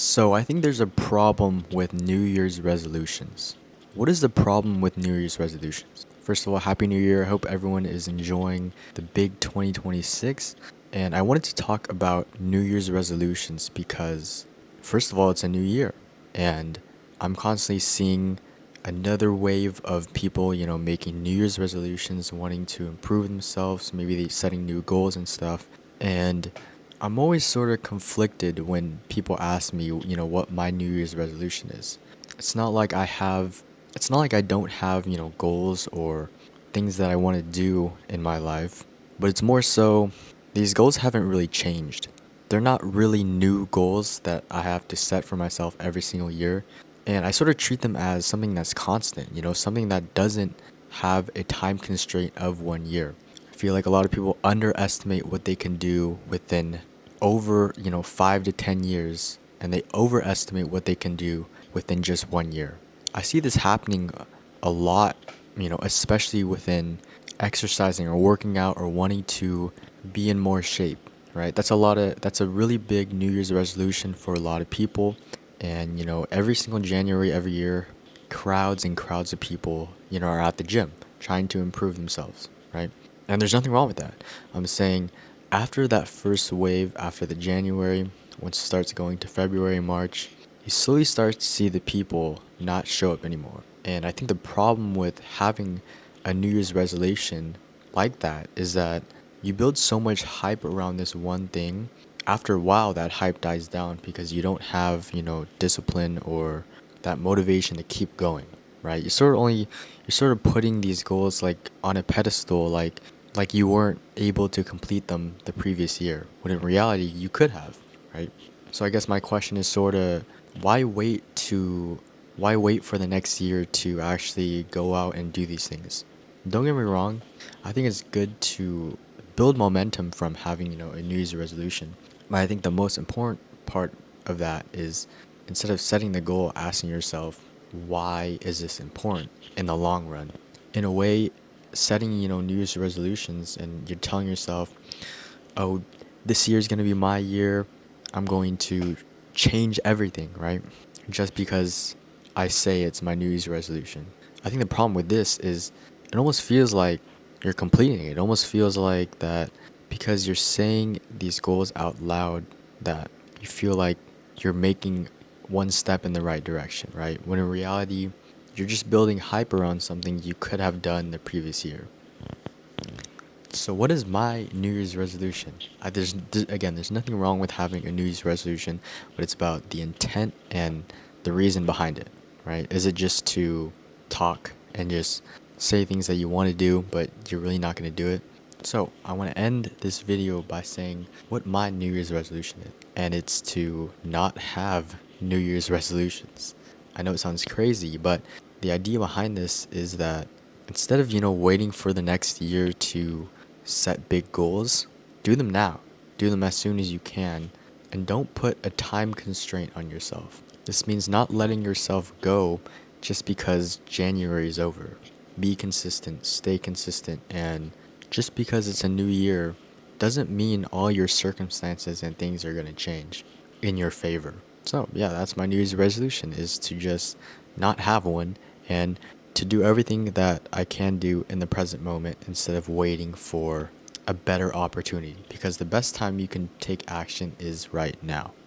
So I think there's a problem with New Year's resolutions. What is the problem with New Year's resolutions? First of all, Happy New Year. I hope everyone is enjoying the big 2026. And I wanted to talk about New Year's resolutions because, first of all, it's a new year. And I'm constantly seeing another wave of people, making New Year's resolutions, wanting to improve themselves, maybe they setting new goals and stuff. And I'm always sort of conflicted when people ask me, what my New Year's resolution is. It's not like I have, it's not like I don't have, goals or things that I want to do in my life, but it's more so these goals haven't really changed. They're not really new goals that I have to set for myself every single year. And I sort of treat them as something that's constant, something that doesn't have a time constraint of 1 year. I feel like a lot of people underestimate what they can do within over, 5 to 10 years, and they overestimate what they can do within just 1 year. I see this happening a lot, especially within exercising or working out or wanting to be in more shape, right? That's a really big New Year's resolution for a lot of people. And, every single January, every year, crowds and crowds of people, are at the gym trying to improve themselves, right? And there's nothing wrong with that. I'm saying after that first wave, after the January, once it starts going to February, March, you slowly start to see the people not show up anymore. And I think the problem with having a New Year's resolution like that is that you build so much hype around this one thing. After a while, that hype dies down because you don't have, discipline or that motivation to keep going, right? You're sort of putting these goals like on a pedestal, like you weren't able to complete them the previous year, when in reality you could have, right? So I guess my question is sort of why wait to why wait for the next year to actually go out and do these things? Don't get me wrong, I think it's good to build momentum from having, a New Year's resolution. But I think the most important part of that is instead of setting the goal, asking yourself, why is this important in the long run? In a way, setting, New Year's resolutions and you're telling yourself, oh, this year is going to be my year. I'm going to change everything, right? Just because I say it's my New Year's resolution. I think the problem with this is it almost feels like you're completing it. It almost feels like that because you're saying these goals out loud that you feel like you're making one step in the right direction, right? When in reality, you're just building hype around something you could have done the previous year. So, what is my New Year's resolution? Again, there's nothing wrong with having a New Year's resolution, but it's about the intent and the reason behind it, right? Is it just to talk and just say things that you want to do, but you're really not going to do it? So, I want to end this video by saying what my New Year's resolution is, and it's to not have New Year's resolutions. I know it sounds crazy, but the idea behind this is that instead of, waiting for the next year to set big goals, do them now. Do them as soon as you can, and don't put a time constraint on yourself. This means not letting yourself go just because January is over. Be consistent, stay consistent, and just because it's a new year doesn't mean all your circumstances and things are going to change in your favor. So, yeah, that's my New Year's resolution is to just not have one and to do everything that I can do in the present moment instead of waiting for a better opportunity because the best time you can take action is right now.